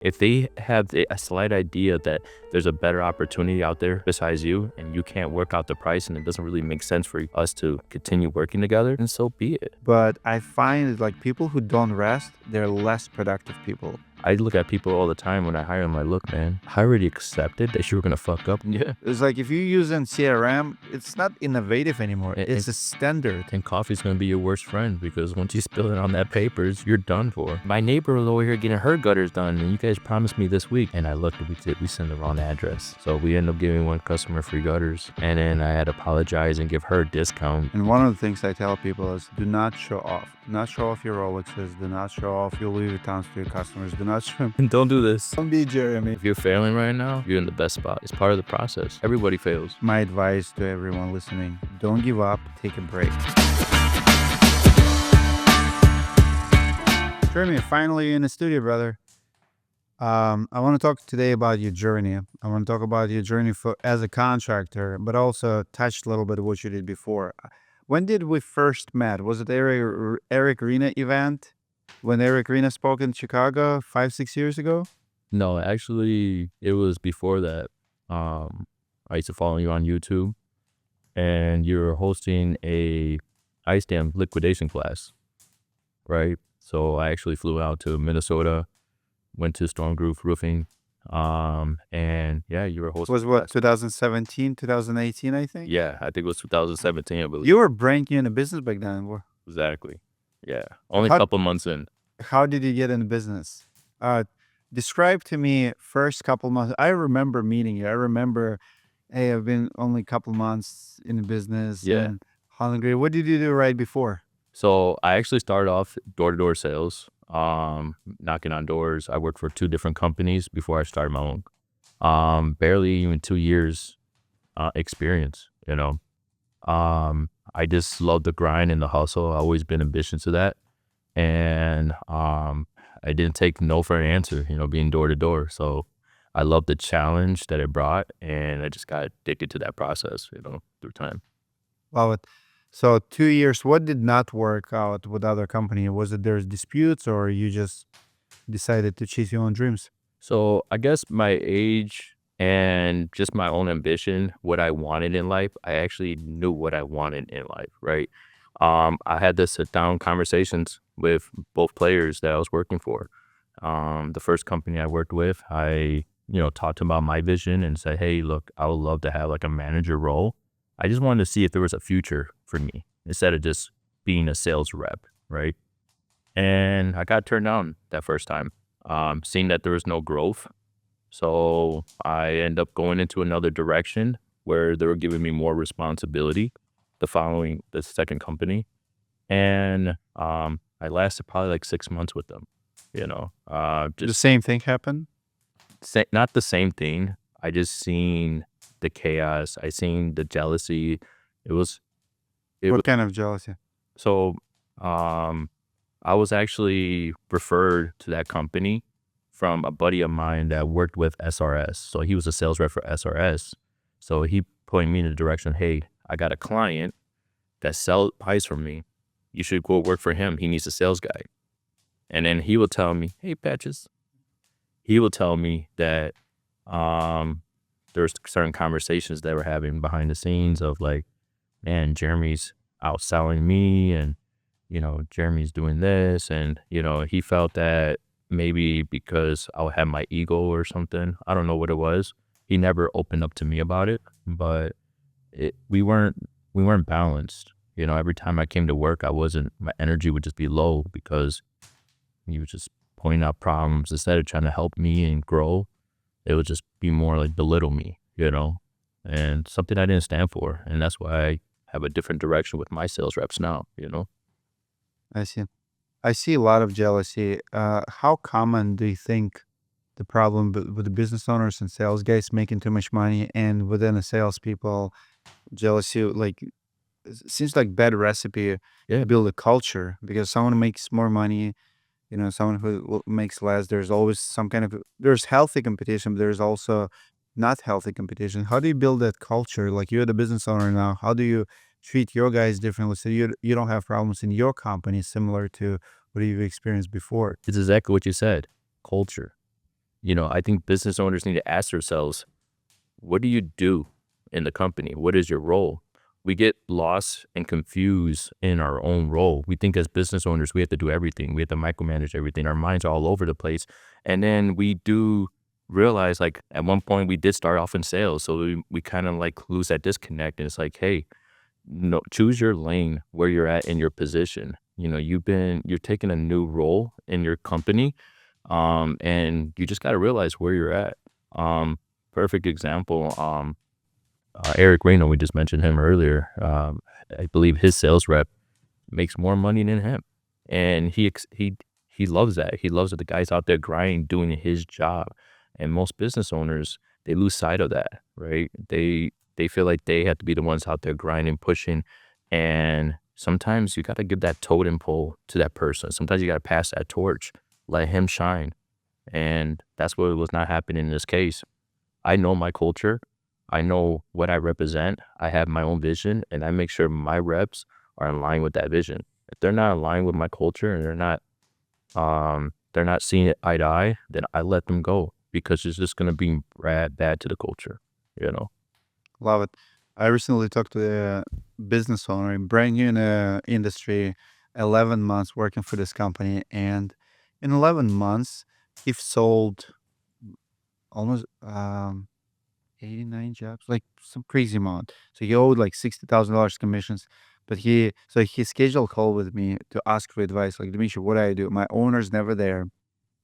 If they have a slight idea that there's a better opportunity out there besides you and you can't work out the price and it doesn't really make sense for us to continue working together, then so be it. But I find like people who don't rest, they're less productive people. I look at people all the time when I hire them, like, look, man, I already accepted that you were gonna fuck up. Yeah. It's like if you use in CRM, it's not innovative anymore. It- It's a standard. And coffee's gonna be your worst friend because once you spill it on that papers, you're done for. My neighbor was over here getting her gutters done, and you guys promised me this week. And I looked, we sent the wrong address. So we ended up giving one customer free gutters. And then I had to apologize and give her a discount. And one of the things I tell people is do not show off. Do not show off your Rolexes. Do not show off your Louis Vuittons to your customers. Do not show. And don't do this. Don't be Jeremy. If you're failing right now, you're in the best spot. It's part of the process. Everybody fails. My advice to everyone listening, don't give up, take a break. Jeremy, finally in the studio, brother. I want to talk today about your journey. I want to talk about your journey as a contractor, but also touch a little bit of what you did before. When did we first met? Was it Eric Rena event? When Eric Rena spoke in Chicago 5-6 years ago? No, actually, it was before that. I used to follow you on YouTube, and you were hosting a ice dam liquidation class, right? So I actually flew out to Minnesota, went to Storm Roof Roofing, and yeah, you were hosting. Was what, 2017, 2018, I think? Yeah, I think it was 2017, I believe. You were brand new in the business back then. Exactly. Yeah, only a couple months in. How did you get in the business? Describe to me first couple months. I remember meeting you. I remember, hey, I've been only a couple months in the business. Yeah. And hungry. What did you do right before? So I actually started off door-to-door sales, knocking on doors. I worked for 2 different companies before I started my own. Barely even 2 years experience, you know. I just love the grind and the hustle. I've always been ambitious to that. And I didn't take no for an answer, you know, being door to door. So I love the challenge that it brought, and I just got addicted to that process, you know, through time. Wow. So 2 years, what did not work out with other company? Was it there's disputes or you just decided to chase your own dreams? So I guess my age and just my own ambition, what I wanted in life, I actually knew what I wanted in life, right? I had to sit down conversations with both players that I was working for. The first company I worked with, I, talked to them about my vision and said, hey, look, I would love to have like a manager role. I just wanted to see if there was a future for me instead of just being a sales rep, right? And I got turned down that first time, seeing that there was no growth. So I ended up going into another direction where they were giving me more responsibility the second company. And I lasted probably like 6 months with them, The just same thing happened? not the same thing. I just seen the chaos. I seen the jealousy. It was What kind of jealousy? so I was actually referred to that company from a buddy of mine that worked with SRS. So he was a sales rep for SRS. So he pointed me in the direction, hey, I got a client that sells pies for me. You should go work for him. He needs a sales guy. And then he will tell me, hey, Patches. He will tell me that there's certain conversations that we're having behind the scenes of like, man, Jeremy's outselling me and, Jeremy's doing this. And, he felt that maybe because I had my ego or something. I don't know what it was. He never opened up to me about it, but we weren't balanced. Every time I came to work, my energy would just be low because he was just pointing out problems instead of trying to help me and grow. It would just be more like belittle me, and something I didn't stand for. And that's why I have a different direction with my sales reps now, I see. I see a lot of jealousy. How common do you think the problem with the business owners and sales guys making too much money and within the salespeople, jealousy, like, seems like bad recipe Yeah. to build a culture because someone makes more money, someone who makes less. There's always there's healthy competition, but there's also not healthy competition. How do you build that culture? Like you're the business owner now. How do you treat your guys differently so you don't have problems in your company similar to what you've experienced before? It's exactly what you said. Culture. I think business owners need to ask themselves, what do you do in the company? What is your role? We get lost and confused in our own role. We think as business owners, we have to do everything. We have to micromanage everything. Our minds are all over the place. And then we do realize, like, at one point we did start off in sales. So we kind of like lose that disconnect. And it's like, hey, no, choose your lane where you're at in your position. You're taking a new role in your company, and you just got to realize where you're at. Um, Perfect example. Eric Reno, we just mentioned him earlier. I believe his sales rep makes more money than him, and he loves that. He loves that the guy's out there grinding, doing his job. And most business owners, they lose sight of that, right? They feel like they have to be the ones out there grinding, pushing, and sometimes you got to give that totem pole to that person. Sometimes you got to pass that torch, let him shine, and that's what was not happening in this case. I know my culture. I know what I represent. I have my own vision, and I make sure my reps are in line with that vision. If they're not aligned with my culture and they're not seeing it eye to eye, then I let them go because it's just gonna be bad to the culture, you know? Love it. I recently talked to a business owner, brand new in the industry, 11 months working for this company. And in 11 months, he sold almost 89 jobs, like some crazy amount. So he owed like $60,000 commissions. But he scheduled a call with me to ask for advice. Like, Dimitri, what do I do? My owner's never there.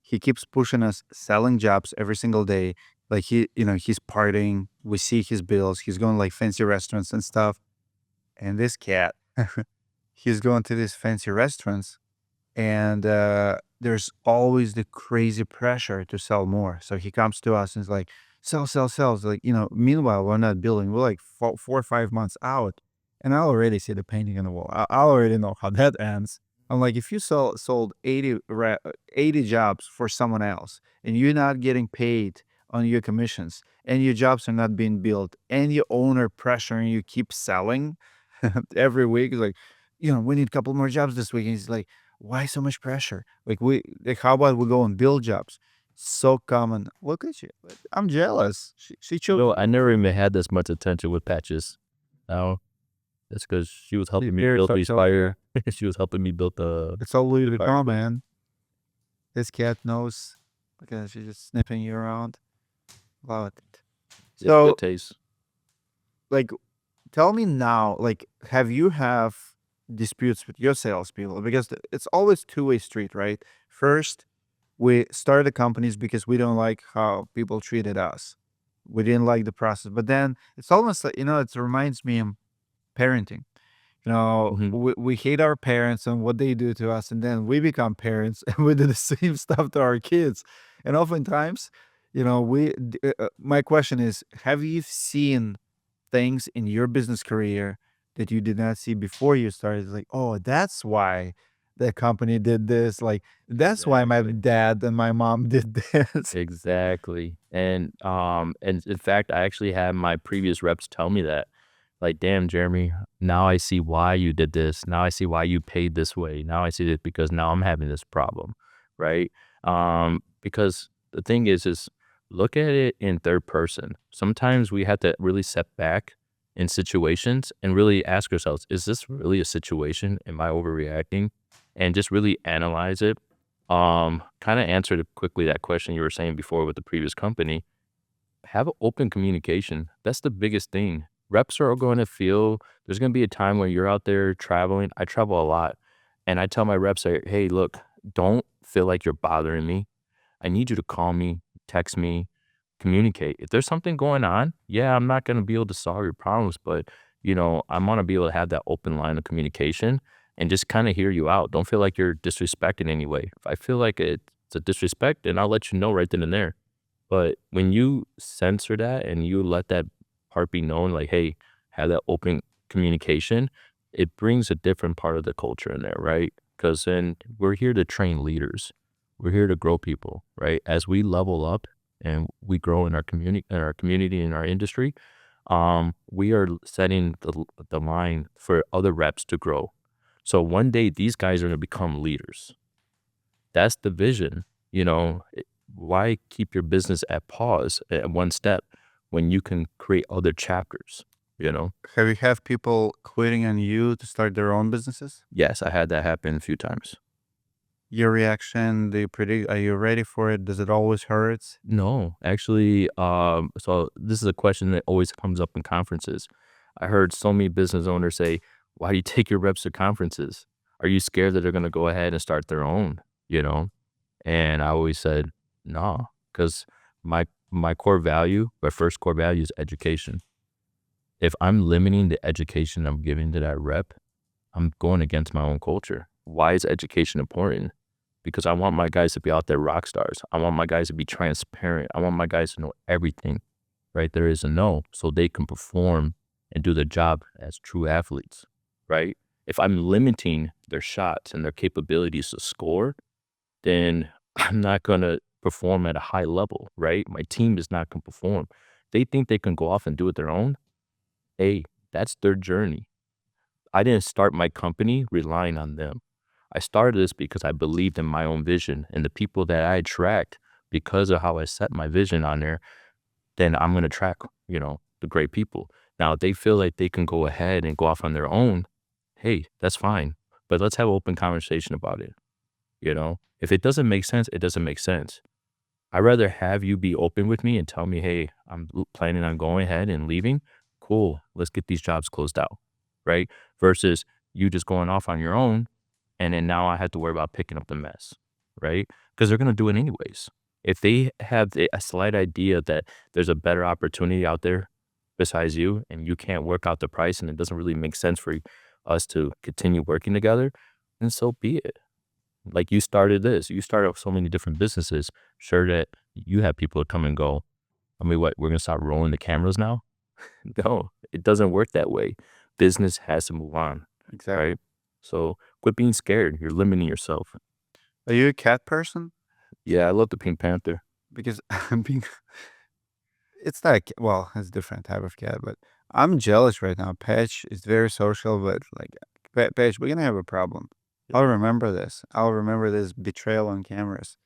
He keeps pushing us, selling jobs every single day. Like he's partying. We see his bills. He's going like fancy restaurants and stuff. And this cat, he's going to these fancy restaurants, and there's always the crazy pressure to sell more. So he comes to us and is like, sell, sell, sell. Like, meanwhile, we're not building. We're like 4 or 5 months out. And I already see the painting on the wall. I already know how that ends. I'm like, if you sold 80 jobs for someone else and you're not getting paid on your commissions and your jobs are not being built and your owner pressuring you keep selling every week, is like, we need a couple more jobs this week. And he's like, why so much pressure? Like, how about we go and build jobs? So common. Look at you. I'm jealous. She chose. I never even had this much attention with Patches. Now, that's because she was helping me build these fire. She was helping me build the It's all Louis fire. Vuitton, man. This cat knows. Look at her. She's just sniffing you around. Love it. It's So, good taste. like, tell me now, like, have you have disputes with your salespeople? Because it's always two-way street, right? First, we started companies because we don't like how people treated us. We didn't like the process. But then it's almost like, it reminds me of parenting. Mhm. We hate our parents and what they do to us, and then we become parents and we do the same stuff to our kids. And oftentimes, my question is, have you seen things in your business career that you did not see before you started? Like, oh, that's why the company did this. Like, that's why my Exactly. dad and my mom did this. Exactly. And in fact, I actually had my previous reps tell me that. Like, damn, Jeremy, now I see why you did this. Now I see why you paid this way. Now I see it because now I'm having this problem. Right. Because the thing is look at it in third person. Sometimes we have to really step back in situations and really ask ourselves, is this really a situation? Am I overreacting? And just really analyze it. Kind of answered quickly that question you were saying before with the previous company. Have open communication. That's the biggest thing. Reps are going to feel there's going to be a time when you're out there traveling. I travel a lot, and I tell my reps, like, hey, look, don't feel like you're bothering me. I need you to call me, text me, communicate. If there's something going on, yeah, I'm not going to be able to solve your problems, but I want to be able to have that open line of communication and just kind of hear you out. Don't feel like you're disrespecting anyway. If I feel like it's a disrespect, then I'll let you know right then and there. But when you censor that and you let that part be known, like, hey, have that open communication, it brings a different part of the culture in there, right? Because then we're here to train leaders. We're here to grow people, right? As we level up and we grow in our community, in our industry, we are setting the line for other reps to grow. So one day these guys are going to become leaders. That's the vision, you know. why keep your business at pause at one step when you can create other chapters, you know? Have you have people quitting on you to start their own businesses? Yes, I had that happen a few times. Your reaction, do you predict, are you ready for it? Does it always hurt? No, actually, so this is a question that always comes up in conferences. I heard so many business owners say, "Why do you take your reps to conferences? Are you scared that they're going to go ahead and start their own?" You know, and I always said, "No," because my core value, my first core value is education. If I'm limiting the education I'm giving to that rep, I'm going against my own culture. Why is education important? Because I want my guys to be out there rock stars. I want my guys to be transparent. I want my guys to know everything, right? There is a no, so they can perform and do their job as true athletes, right? If I'm limiting their shots and their capabilities to score, then I'm not going to perform at a high level, right? My team is not going to perform. They think they can go off and do it their own. Hey, that's their journey. I didn't start my company relying on them. I started this because I believed in my own vision and the people that I attract because of how I set my vision on there, then I'm going to attract, the great people. Now, if they feel like they can go ahead and go off on their own, hey, that's fine. But let's have an open conversation about it. If it doesn't make sense, it doesn't make sense. I'd rather have you be open with me and tell me, hey, I'm planning on going ahead and leaving. Cool. Let's get these jobs closed out. Right. Versus you just going off on your own. And then now I have to worry about picking up the mess. Right. Because they're going to do it anyways. If they have a slight idea that there's a better opportunity out there besides you and you can't work out the price and it doesn't really make sense for us to continue working together, then so be it. Like you started this, you started so many different businesses. Sure that you have people come and go. I mean, what, we're gonna start rolling the cameras now? No, it doesn't work that way. Business has to move on, Exactly. right? So quit being scared. You're limiting yourself. Are you a cat person? Yeah, I love the Pink Panther. Because I'm being, it's not, well, it's a different type of cat, but I'm jealous right now. Patch is very social, but like, Patch, we're gonna have a problem. I'll remember this. I'll remember this betrayal on cameras.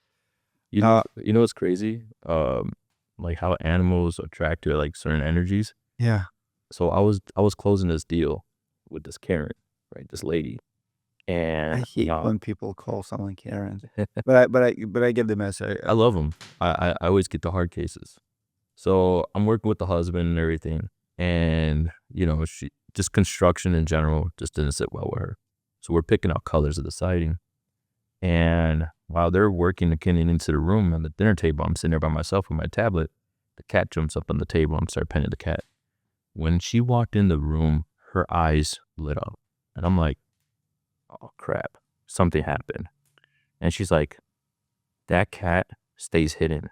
You know, Uh, you know what's crazy? Like how animals attract to like certain energies. yeah, So I was closing this deal with this Karen, right? This lady, I and hate when people call someone Karen, but I get the message. I love them. I always get the hard cases. So I'm working with the husband and everything. And, she just construction in general just didn't sit well with her. So we're picking out colors of the siding. And while they're working and getting into the room on the dinner table, I'm sitting there by myself with my tablet. The cat jumps up on the table and starts petting the cat. When she walked in the room, her eyes lit up. And I'm like, oh crap, something happened. And she's like, that cat stays hidden.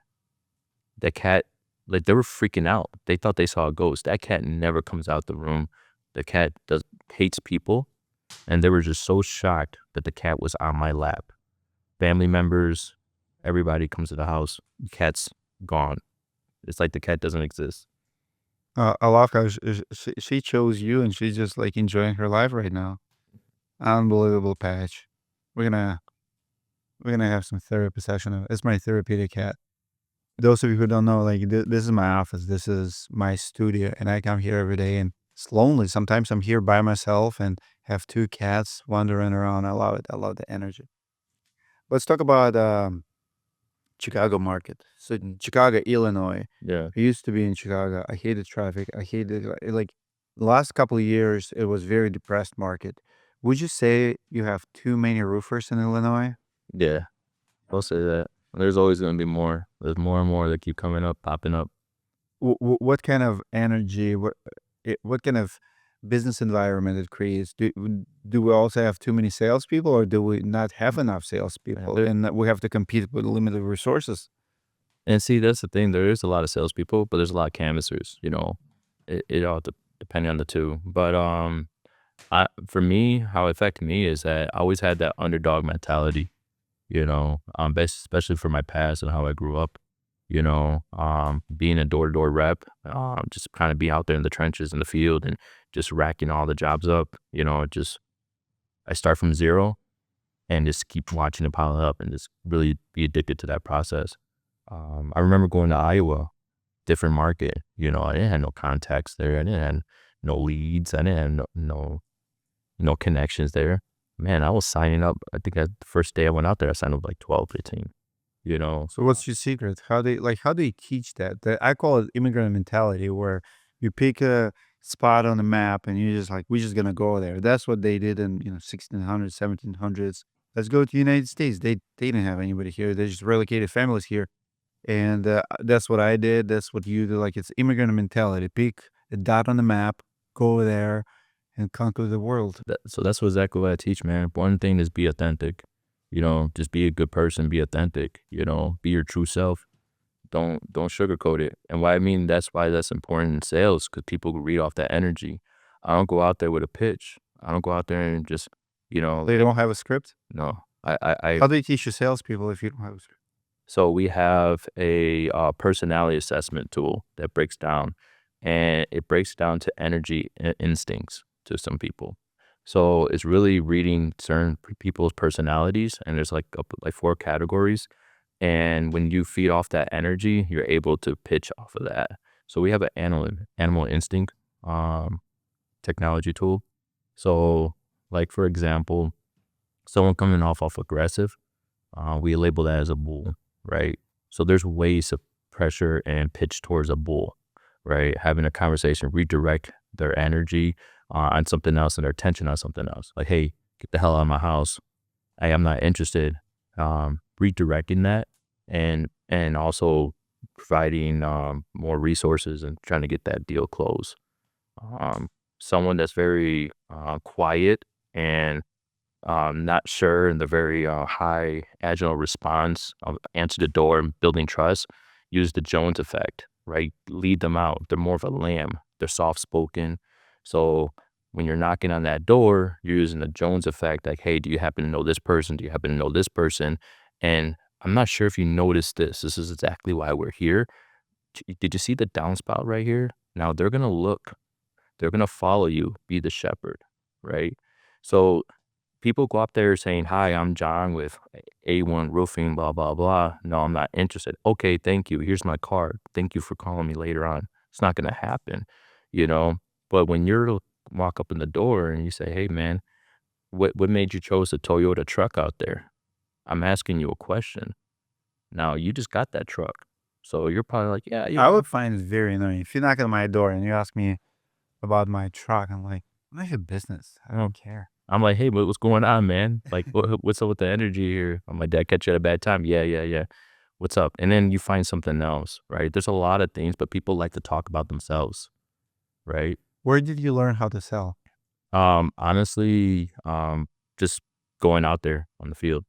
The cat, like they were freaking out. They thought they saw a ghost. That cat never comes out the room. The cat does hates people, and they were just so shocked that the cat was on my lap. Family members, everybody comes to the house. The cat's gone. It's like the cat doesn't exist. I love how she chose you, and she's just like enjoying her life right now. Unbelievable, Patch. We're gonna we're gonna have some therapy session. It's my therapeutic cat. Those of you who don't know, like this is my office. This is my studio, and I come here every day, and it's lonely. Sometimes I'm here by myself and have two cats wandering around. I love it. I love the energy. Let's talk about Chicago market. So in Chicago, Illinois. Yeah. I used to be in Chicago. I hated traffic. I hated like the last couple of years. It was very depressed market. Would you say you have too many roofers in Illinois? Yeah. I'll say that. There's always going to be more. There's more and more that keep coming up, popping up. What kind of energy? What kind of business environment it creates? Do we also have too many salespeople, or do we not have enough Yeah, salespeople, and that we have to compete with limited resources? and see, that's the thing. There is a lot of salespeople, but there's a lot of canvassers. It all depending on the two. But for me, how it affected me is that I always had that underdog mentality. Especially for my past and how I grew up. Being a door-to-door rep, just kind of be out there in the trenches in the field and just racking all the jobs up. Just I start from zero and just keep watching it pile up and just really be addicted to that process. I remember going to Iowa, different market. I didn't have no contacts there. I didn't have no leads. I didn't have no connections there. Man, I was signing up. I think the first day I went out there, I signed up like 12, 15. You know, So what's your secret? How do you teach that? I call it immigrant mentality, where you pick a spot on the map and you just like, we're just gonna go there. That's what they did in 1600s, 1700s. Let's go to the United States. They didn't have anybody here. They just relocated families here, and that's what I did. That's what you do. Like it's immigrant mentality. Pick a dot on the map, go there, and conquer the world. so that's exactly what I teach, man. One thing is be authentic. Just be a good person, be authentic, be your true self. Don't sugarcoat it. And why I mean that's why that's important in sales, because people read off that energy. I don't go out there with a pitch. I don't go out there and just, They don't have a script. no. I How do you teach your salespeople if you don't have a script? So we have a personality assessment tool that breaks down, and it breaks down to energy instincts to some people. So it's really reading certain people's personalities, and there's like like 4 categories. And when you feed off that energy, you're able to pitch off of that. So we have an animal instinct um, technology tool. So, like for example, someone coming off aggressive, we label that as a bull, right? So there's ways to pressure and pitch towards a bull, right? Having a conversation, redirect their energy on something else and their attention on something else. Like, hey, get the hell out of my house. I am not interested. Redirecting that and also providing more resources and trying to get that deal closed. Um, Someone that's very quiet and not sure, and the very high agile response of answer the door and building trust, use the Jones effect, right? Lead them out. They're more of a lamb. They're soft spoken. So when you're knocking on that door, you're using the Jones effect, like, hey, do you happen to know this person? Do you happen to know this person? And I'm not sure if you noticed this. This is exactly why we're here. Did you see the downspout right here? Now they're gonna look, they're gonna follow you, be the shepherd, right? So people go up there saying, "Hi, I'm John with A1 Roofing, blah, blah, blah. No, I'm not interested." Okay, thank you. Here's my card. Thank you for calling me later on. It's not going to happen, you know? But when you're walk up in the door and you say, "Hey, man, what made you chose the Toyota truck out there?" I'm asking you a question. Now, you just got that truck. So you're probably like, "Yeah, I would find it very annoying if you knock on my door and you ask me about my truck. I'm like, I have business. I don't care. I'm like, hey, what's going on, man? Like, what's up with the energy here? I'm like, did I catch you at a bad time? Yeah, yeah, yeah. What's up? And then you find something else, right? There's a lot of things, but people like to talk about themselves, right? Where did you learn how to sell? Honestly, just going out there on the field.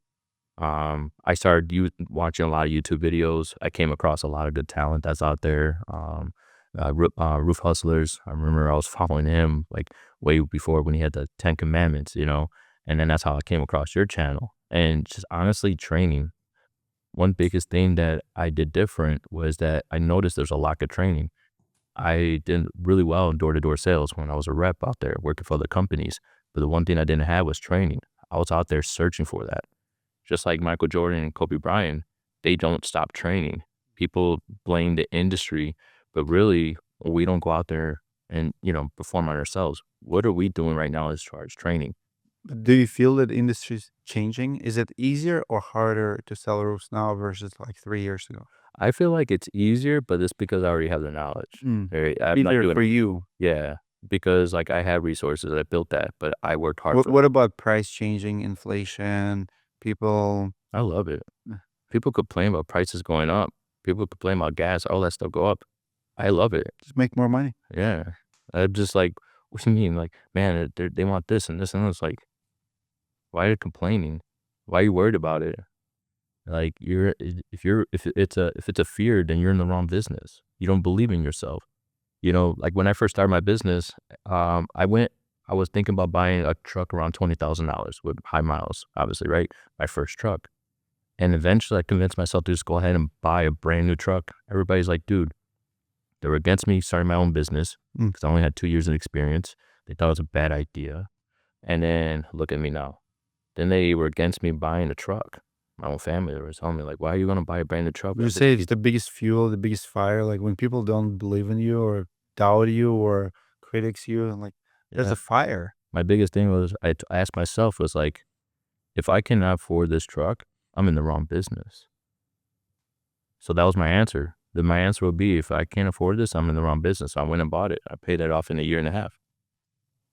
I started watching a lot of YouTube videos. I came across a lot of good talent that's out there. Roof Hustlers. I remember I was following him like way before when he had the 10 Commandments, and then that's how I came across your channel. And just honestly training. One biggest thing that I did different was that I noticed there's a lack of training. I did really well in door-to-door sales when I was a rep out there working for other companies. But the one thing I didn't have was training. I was out there searching for that. Just like Michael Jordan and Kobe Bryant, they don't stop training. People blame the industry, but really, we don't go out there and, perform on ourselves. What are we doing right now as far as training? But do you feel that industry's changing? Is it easier or harder to sell roofs now versus like 3 years ago? I feel like it's easier, but it's because I already have the knowledge. Mm. Right? I'm not Easier doing for it. you. Yeah, because like I had resources, I built that, but I worked hard for What about price changing, inflation, people? I love it. uh, People complain about prices going up. People complain about gas, all that stuff go up. I love it. Just make more money. Yeah. I'm just like, what do you mean? Like, man, they want this and this and this. Like, why are you complaining? Why are you worried about it? Like, if it's a fear, then you're in the wrong business. You don't believe in yourself. Like when I first started my business, I was thinking about buying a truck around $20,000 with high miles, obviously, right? My first truck. And eventually I convinced myself to just go ahead and buy a brand new truck. Everybody's like, dude, they were against me starting my own business Mm. because I only had 2 years of experience. They thought it was a bad idea. And then look at me now. Then they were against me buying a truck. my own family. They were telling me like, "Why are you gonna buy a brand new truck?" Would you say it's the biggest fuel, the biggest fire? Like when people don't believe in you or doubt you or critics you, and like there's Yeah, a fire. my biggest thing was I asked myself was like, if I cannot afford this truck, I'm in the wrong business. So that was my answer. Then my answer would be, if I can't afford this, I'm in the wrong business. So I went and bought it. I paid that off in a year and a half.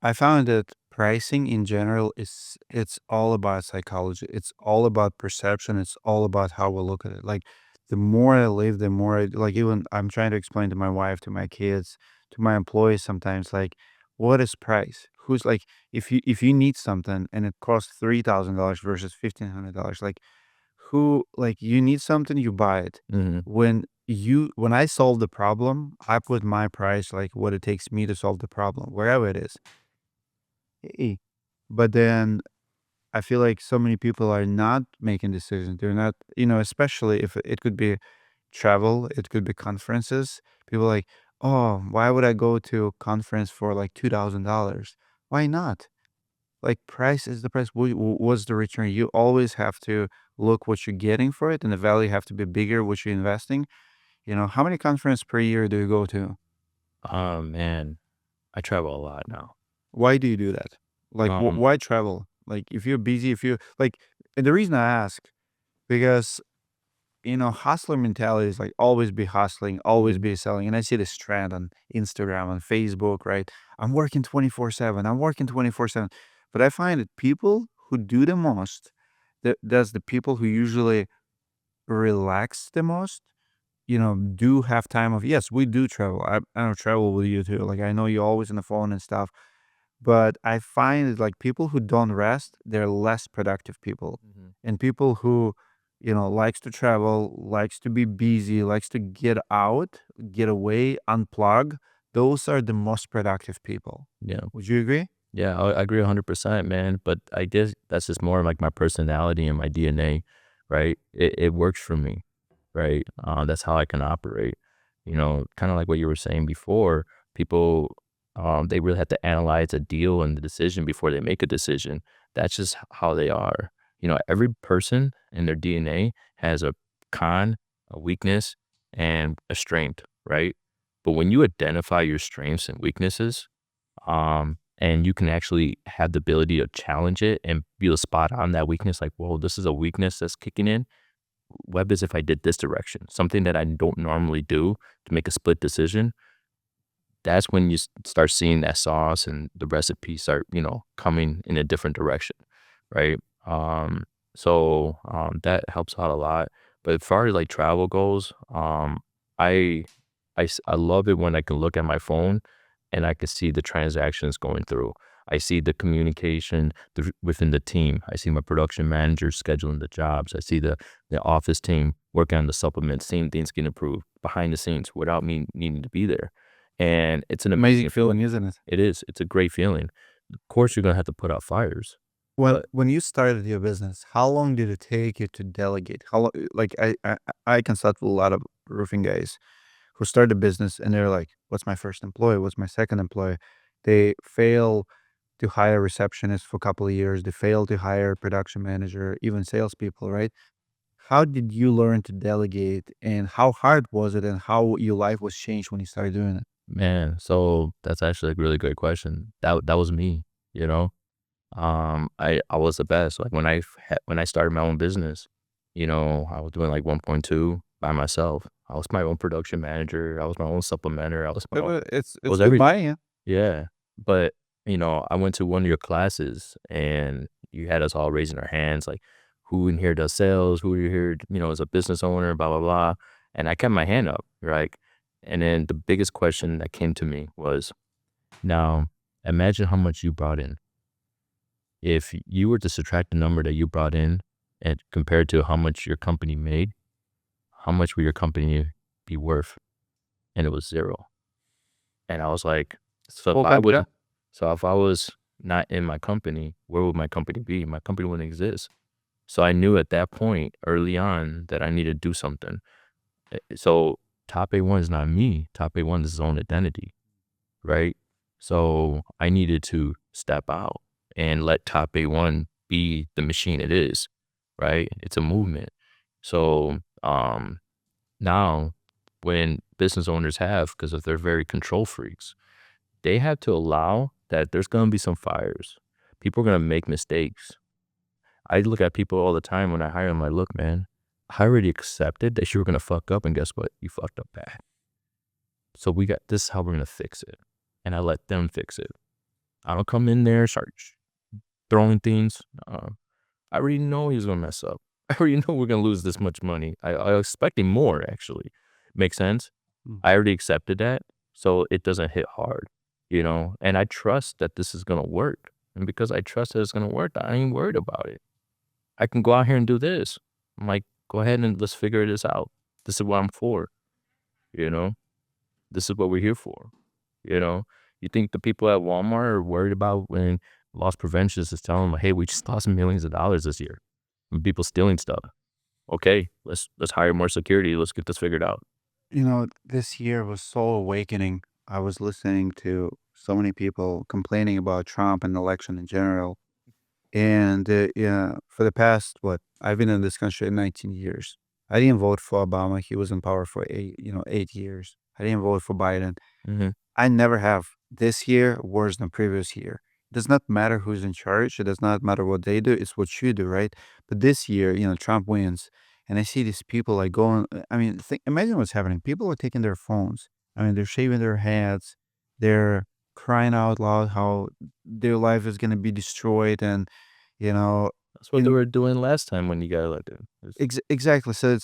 I found that pricing in general is it's all about psychology. It's all about perception. It's all about how we look at it. Like the more I live, the more I like even I'm trying to explain to my wife, to my kids, to my employees sometimes, like what is price? Who's like if you need something and it costs $3,000 versus $1,500, like who like you need something, you buy it. Hmm. When I solve the problem, I put my price like what it takes me to solve the problem, wherever it is. Hey, but then I feel like so many people are not making decisions. They're not, especially if it could be travel, it could be conferences. People are like, oh, why would I go to a conference for like $2,000? Why not? Like price is the price. What's the return? You always have to look what you're getting for it, and the value have to be bigger. What you're investing. How many conferences per year do you go to? Oh man, I travel a lot now. Why do you do that? Like, Um, why travel? Like, if you're busy, if you like, and the reason I ask because hustler mentality is like always be hustling, always mhm, be selling. And I see this trend on Instagram, on Facebook, right? I'm working 24/7. I'm working 24/7. But I find that people who do the most, that's the people who usually relax the most, do have time of, yes, we do travel. I don't travel with you too. Like, I know you're always on the phone and stuff. But I find it like people who don't rest, they're less productive people. mhm. And people who, likes to travel, likes to be busy, likes to get out, get away, unplug, those are the most productive people. Yeah. Would you agree? Yeah, I agree 100%, man. But I guess that's just more like my personality and my DNA, right? It works for me, right? That's how I can operate. Kind of like what you were saying before. People, they really have to analyze a deal and the decision before they make a decision. That's just how they are. Every person in their DNA has a con, a weakness, and a strength, right? But when you identify your strengths and weaknesses, and you can actually have the ability to challenge it and be the spot on that weakness. Like, whoa, this is a weakness that's kicking in. What is if I did this direction? Something that I don't normally do to make a split decision. That's when you start seeing that sauce and the recipe start, coming in a different direction, right? Um, so that helps out a lot. But as far as like travel goes, I, I love it when I can look at my phone and I can see the transactions going through. I see the communication within the team. I see my production manager scheduling the jobs. I see the office team working on the supplements, seeing things getting approved behind the scenes without me needing to be there. And it's an Amazing amazing feeling, feeling. isn't it? It is. It's a great feeling. Of course, you're gonna have to put out fires, but When you started your business, how long did it take you to delegate? How long, like I consult with a lot of roofing guys who start a business and they're like, what's my first employee? What's my second employee? They fail to hire receptionists for a couple of years. They fail to hire a production manager, even salespeople, right? How did you learn to delegate and how hard was it and how your life was changed when you started doing it? man, so that's actually a really great question. That was me, you know. I was the best. Like when I started my own business, I was doing like 1.2 by myself. I was my own production manager. I was my own supplementer. I It's was good everything. buying, yeah. Yeah. But, I went to one of your classes and you had us all raising our hands, like, who in here does sales? Who in here, is a business owner, blah, blah, blah. And I kept my hand up, right? And then the biggest question that came to me was, now imagine how much you brought in. If you were to subtract the number that you brought in and compared to how much your company made, how much would your company be worth? And it was zero. And I was like, so if Full I time job. wouldn't, so if I was not in my company, where would my company be? My company wouldn't exist. So I knew at that point early on that I needed to do something. So top A1 is not me. Top A1 is his own identity, right? So I needed to step out and let top A1 be the machine it is. right? It's a movement. So now when business owners have, because if they're very control freaks, they have to allow that there's gonna be some fires. People are gonna make mistakes. I look at people all the time when I hire them, like, look, man, I already accepted that you were gonna fuck up, and guess what? You fucked up bad. So this is how we're gonna fix it. And I let them fix it. I don't come in there, start throwing things. I already know he's gonna mess up. I already know we're gonna lose this much money. I was expecting more, actually. Make sense? Mm. I already accepted that, so it doesn't hit hard, and I trust that this is gonna work. And because I trust that it's gonna work, I ain't worried about it. I can go out here and do this. I'm like, go ahead and let's figure this out. This is what I'm for, you know? This is what we're here for, you know? You think the people at Walmart are worried about when loss prevention is telling them, hey, we just lost millions of dollars this year from people stealing stuff. Okay, let's hire more security. Let's get this figured out. This year was so awakening. I was listening to so many people complaining about Trump and the election in general. And yeah, for the past, what, I've been in this country 19 years. I didn't vote for Obama. He was in power for 8 years. I didn't vote for Biden. Mhm. I never have. This year worse than previous year. It does not matter who's in charge. It does not matter what they do. It's what you do, right? But this year, Trump wins, and I see these people like going. I mean, imagine what's happening. People are taking their phones. I mean, they're shaving their heads. They're crying out loud how their life is going to be destroyed, and you know, That's what they were doing last time when you got elected. Exactly. So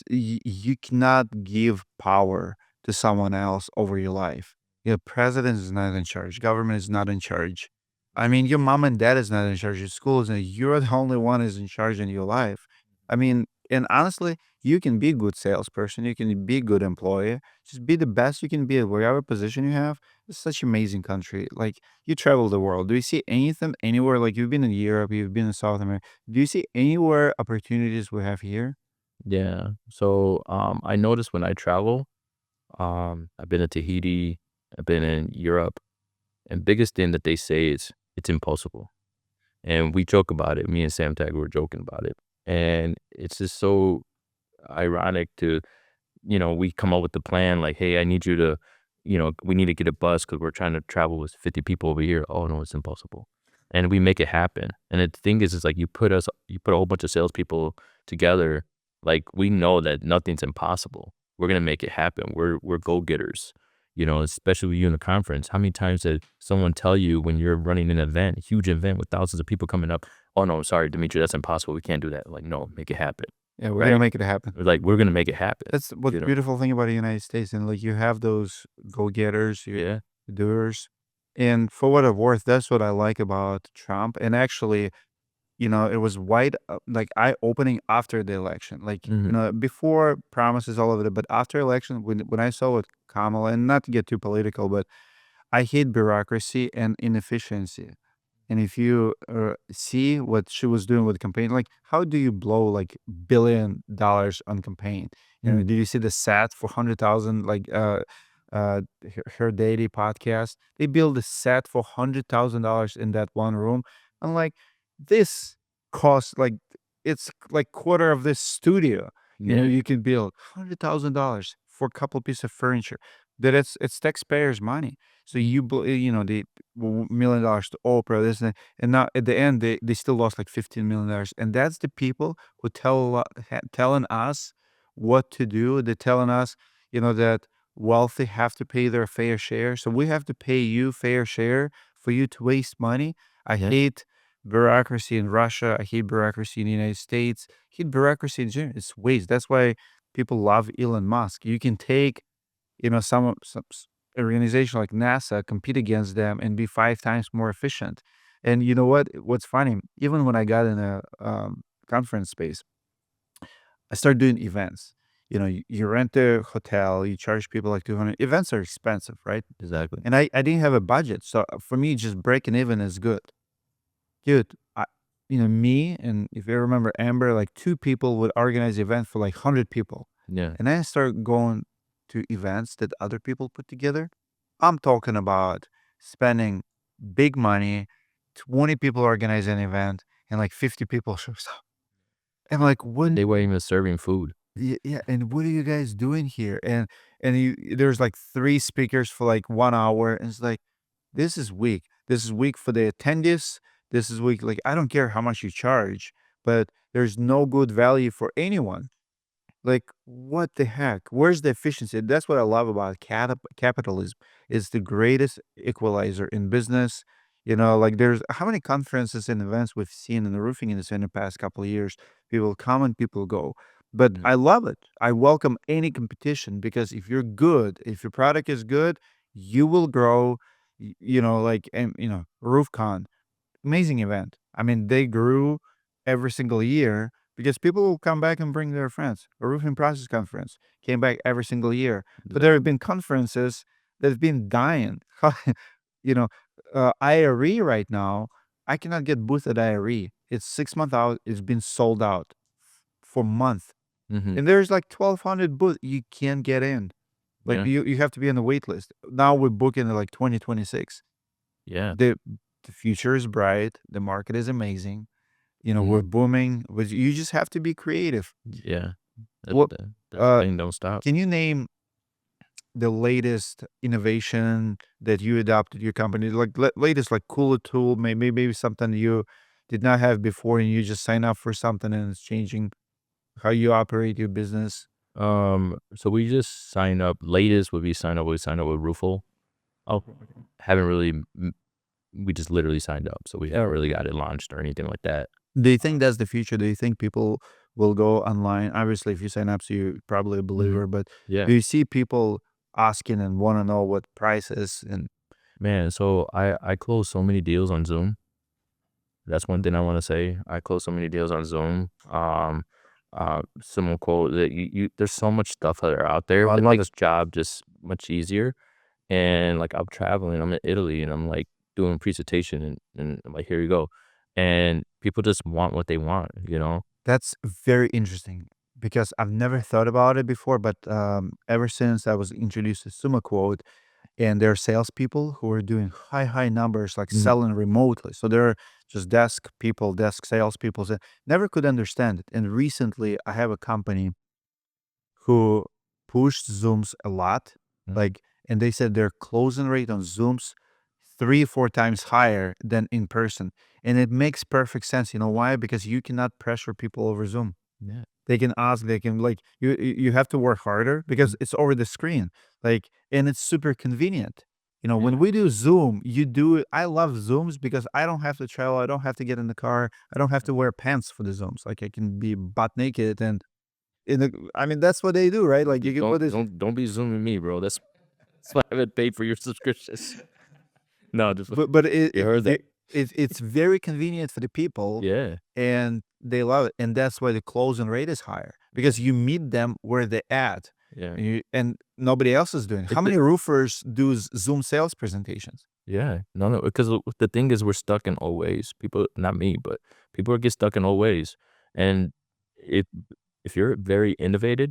you cannot give power to someone else over your life. Your president is not in charge. Government is not in charge. I mean, your mom and dad is not in charge. Your school is not. You're the only one is in charge in your life. I mean, and honestly, you can be a good salesperson. You can be a good employee. Just be the best you can be at whatever position you have. It's such amazing country. Like you travel the world. Do you see anything anywhere? Like you've been in Europe, you've been in South America. Do you see anywhere opportunities we have here? Yeah. So I noticed when I travel, I've been to Tahiti, I've been in Europe, and biggest thing that they say is it's impossible. And we joke about it. Me and Sam Tag were joking about it. And it's just so ironic to we come up with the plan like, "Hey, I need you to we need to get a bus because 'cause we're trying to travel with 50 people over here." "Oh, no, it's impossible." And we make it happen. And the thing is like you put a whole bunch of salespeople together, like, we know that nothing's impossible. We're gonna make it happen. We're go-getters, especially with you in the conference. How many times did someone tell you when you're running an event, a huge event with thousands of people coming up, "Oh, no, sorry, Dimitri, that's impossible. We can't do that." Like, "No, make it happen." Yeah, we're gonna Right? make it happen. Like, we're gonna make it happen, That's what's you know? beautiful thing about the United States, and like you have those go-getters, you Yeah. doers. And for what it's worth, that's what I like about Trump. And actually, it was like eye-opening after the election. Like, Mhm. before promises all of it, but after election, when I saw with Kamala, and not to get too political, but I hate bureaucracy and inefficiency. And if you see what she was doing with the campaign, like how do you blow like $1 billion on campaign? Mm. Did you see the set for 100,000? Like her daily podcast, they build a set for $100,000 in that one room. I'm like, this costs like it's like quarter of this studio. Yeah. You can build $100,000 for a couple pieces of furniture. That it's taxpayers' money. So the $1 million to Oprah, this and now at the end they still lost like $15 million, and that's the people who telling us what to do. They're telling us, that wealthy have to pay their fair share, so we have to pay you fair share for you to waste money. I Yeah. hate bureaucracy in Russia. I hate bureaucracy in the United States. I hate bureaucracy in general. It's waste. That's why people love Elon Musk. You can take some organization like NASA, compete against them and be 5 times more efficient. And you know what? What's funny? Even when I got in a conference space, I started doing events. You rent a hotel, you charge people like 200. Events are expensive, right? Exactly. And I didn't have a budget, so for me, just breaking even is good, dude. Me and if you remember Amber, like two people would organize event for like 100 people. Yeah. And then I start going to events that other people put together. I'm talking about spending big money, 20 people organize an event, and like 50 people shows up. I'm like, what? They weren't even serving food. Yeah, and what are you guys doing here? And there's like three speakers for like 1 hour, and it's like, this is weak. This is weak for the attendees. This is weak. Like, I don't care how much you charge, but there's no good value for anyone. Like, what the heck? Where's the efficiency? That's what I love about capitalism. It's the greatest equalizer in business. Like there's how many conferences and events we've seen in the roofing industry in the past couple of years. People come and people go. But Mhm. I love it. I welcome any competition because if you're good, if your product is good, you will grow. Like, and RoofCon, amazing event. I mean, they grew every single year because people will come back and bring their friends. A roofing process conference came back every single year. But there have been conferences that have been dying. you know, IRE right now, I cannot get booth at IRE. It's 6 months out. It's been sold out for a month. Mhm. And there's like 1,200 booths. You can't get in. Like Yeah. you have to be on the wait list. Now we're booking like 2026. Yeah. The future is bright. The market is amazing. Mhm. We're booming. But you just have to be creative. Yeah. That What that uh thing don't stop. can you name the latest innovation that you adopted your company? Like latest like cooler tool, maybe something you did not have before and you just sign up for something and it's changing how you operate your business. So we just sign up. Latest would be sign up. We sign up with Roofle. Oh, haven't really. We just literally signed up, so we haven't really got it launched or anything like that. Do you think that's the future? Do you think people will go online? Obviously, if you sign up, so you're probably a Mhm. believer, but Yeah, do you see people asking and want to know what price is? And man. So I closed so many deals on Zoom. That's one thing I want to say. I closed so many deals on Zoom. Someone quote that there's so much stuff that are out there. It makes job just much easier. And like I'm traveling, I'm in Italy, and I'm like doing presentation, and I'm like, here you go. And people just want what they want, you know. that's very interesting because I've never thought about it before, but ever since I was introduced to Summa Quote, and there are salespeople who are doing high numbers, like Mhm. selling remotely. So they're just desk people, desk salespeople that never could understand it. And recently, I have a company who pushed Zooms a lot, Mhm. like, and they said their closing rate on Zooms 3 or 4 times higher than in person. And it makes perfect sense. You know why? Because you cannot pressure people over Zoom. Yeah. They can ask, they can like you have to work harder Mhm. because it's over the screen. Like, and it's super convenient. When Yeah. we do Zoom, you do it. I love Zooms because I don't have to travel. I don't have to get in the car. I don't have to wear pants for the Zooms. Like I can be butt naked and I mean that's what they do, right? Like you can put this. Don't be zooming me, bro. That's why I haven't paid for your subscriptions. No, just But you heard that. it's very convenient for the people, Yeah. and they love it, and that's why the closing rate is higher because you meet them where they're at, Yeah. and nobody else is doing it. How It's many roofers do Zoom sales presentations? Yeah, no, because the thing is we're stuck in old ways. People, not me, but people get stuck in old ways. And if if you're very innovative,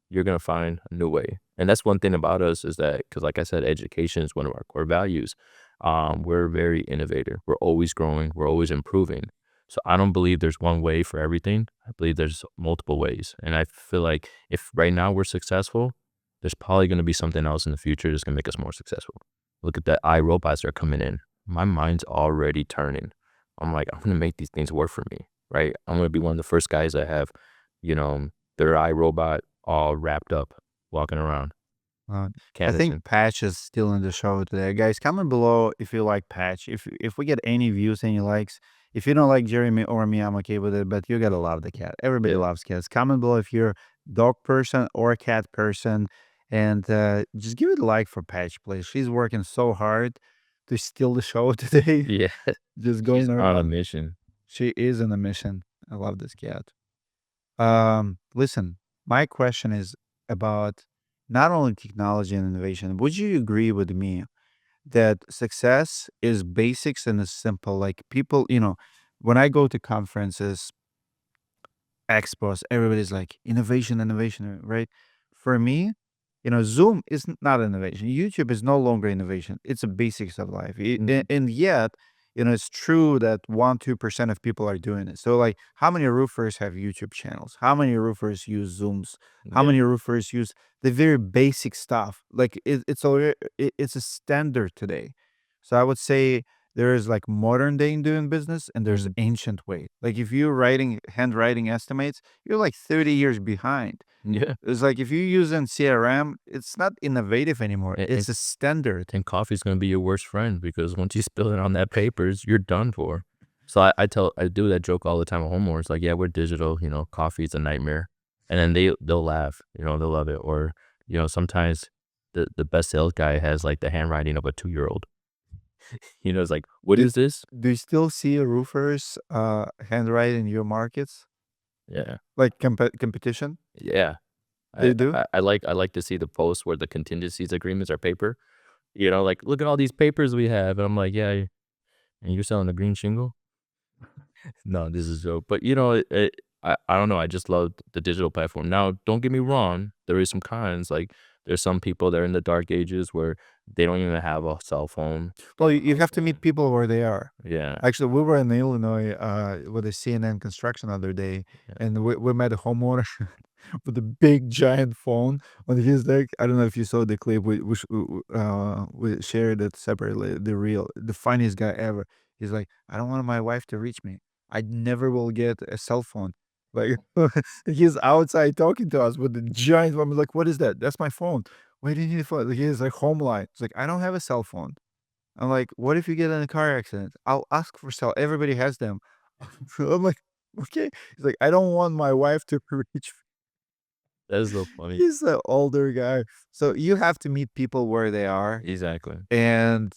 you're gonna find a new way. And that's one thing about us is that because like I said, education is one of our core values. We're very innovative. We're always growing. We're always improving. So I don't believe there's one way for everything. I believe there's multiple ways. And I feel like if right now we're successful, there's probably gonna be something else in the future that's gonna make us more successful. Look at the iRobots that are coming in. My mind's already turning. I'm like, I'm gonna make these things work for me, right? I'm gonna be one of the first guys that have, you know, their iRobot all wrapped up, walking around, Uh, I think canvassing. Patch is still in the show today. Guys, comment below if you like Patch. If we get any views, any likes. If you don't like Jeremy or me, I'm okay with it, but you gotta love the cat. Everybody Yeah, loves cats. Comment below if you're dog person or a cat person. And just give it a like for Patch, please. She's working so hard to steal the show today. yeah. Just She's going on a around. mission. She is on a mission. I love this cat. Listen, my question is about not only technology and innovation. Would you agree with me that success is basics and is simple? Like people, when I go to conferences, expos, everybody's like innovation, innovation, right? For me, Zoom is not innovation. YouTube is no longer innovation. It's a basics of life. Mhm. And yet it's true that 1-2% of people are doing it. So like, how many roofers have YouTube channels? How many roofers use Zooms? How Yeah. many roofers use the very basic stuff? Like it's a standard today. So I would say there is like modern day in doing business and there's Mhm. ancient way. Like if you're writing handwriting estimates, you're like 30 years behind. Yeah. It's like if you're using CRM, it's not innovative anymore. And, and, It's a standard. and coffee's going to be your worst friend because once you spill it on that papers, you're done for. So I do that joke all the time with homeowners. Like, yeah, we're digital, coffee's a nightmare. And then they'll laugh, they'll love it. Or, sometimes the best sales guy has like the handwriting of a 2-year old. It's like, what Do, is this? do you still see roofers handwrite in your markets? Yeah. Like competition? Yeah. They do? I like to see the posts where the contingencies agreements are paper. Like, look at all these papers we have. And I'm like, yeah, and you're selling a green shingle? No, this is a joke. But I don't know. I just love the digital platform. Now, don't get me wrong. There is some cons. Like, there's some people that are in the dark ages where they don't even have a cell phone. Well, you have to meet people where they are. Yeah. Actually, we were in Illinois with a CNN construction the other day, Yeah. and we met a homeowner with a big giant phone on his deck. I don't know if you saw the clip. We shared it separately. The funniest guy ever. He's like, I don't want my wife to reach me. I never will get a cell phone. Like he's outside talking to us with the giant phone. I'm like, what is that? That's my phone. Why do you need a phone? Like, he's like home line. It's like I don't have a cell phone. I'm like, "What if you get in a car accident? I'll ask for cell. Everybody has them." I'm like, "Okay." He's like, "I don't want my wife to reach." That is so funny. He's an older guy. So you have to meet people where they are, Exactly. and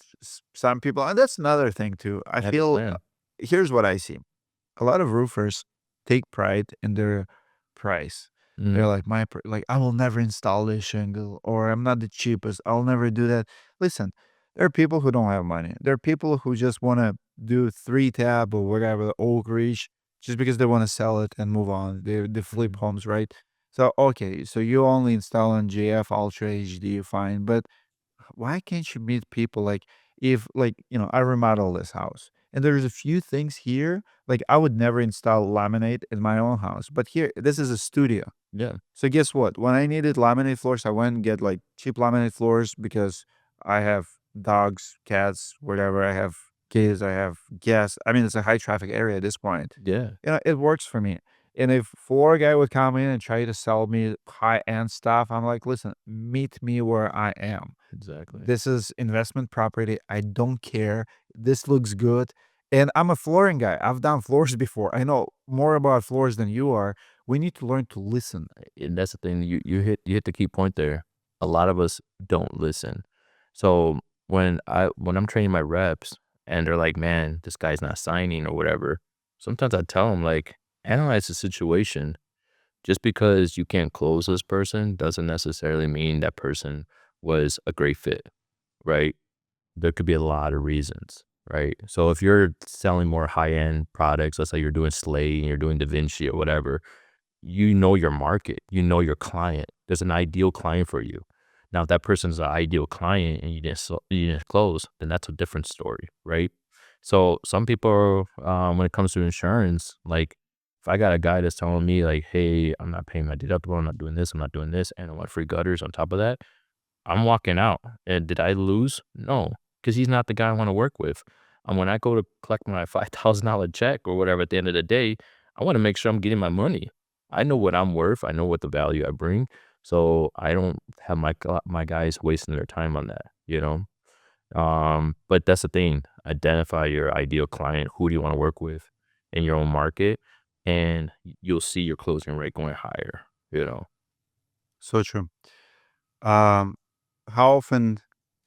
some people, and that's another thing too. I Have a feel plan. here's what I see. A lot of roofers take pride in their price. They're Mhm. like, like, I will never install this shingle, or I'm not the cheapest. I'll never do that. Listen, there are people who don't have money. There are people who just want to do 3 tab or whatever, Oak Ridge, just because they want to sell it and move on. They flip Mhm. homes, right? So, okay, so you only install on GF Ultra HD, fine. But why can't you meet people like if like I remodel this house and there's a few things here like I would never install laminate in my own house, but here this is a studio. Yeah. So guess what? When I needed laminate floors, I went and get like cheap laminate floors because I have dogs, cats, whatever. I have kids, I have guests. I mean, it's a high traffic area at this point. Yeah. It works for me. And if floor guy would come in and try to sell me high end stuff, I'm like, listen, meet me where I am. Exactly. This is investment property. I don't care. This looks good. And I'm a flooring guy. I've done floors before. I know more about floors than you are. We need to learn to listen. And that's the thing. You hit the key point there. A lot of us don't listen. So when I'm training my reps and they're like, "Man, this guy's not signing or whatever," sometimes I tell them like, analyze the situation. Just because you can't close this person doesn't necessarily mean that person was a great fit, right? There could be a lot of reasons, right? So if you're selling more high end products, let's say you're doing Slay and you're doing Da Vinci or whatever, you know your market, you know your client. There's an ideal client for you. Now, if that person's an ideal client and you didn't close, then that's a different story, right? So some people, when it comes to insurance, like if I got a guy that's telling me like, "Hey, I'm not paying my deductible, I'm not doing this, I'm not doing this, and I want free gutters on top of that," I'm walking out. And did I lose? No, because he's not the guy I want to work with. And when I go to collect my $5,000 check or whatever at the end of the day, I want to make sure I'm getting my money. I know what I'm worth. I know what the value I bring. So I don't have my guys wasting their time on that. But that's the thing. Identify your ideal client. Who do you want to work with in your own market? And you'll see your closing rate going higher. So true. Um, how often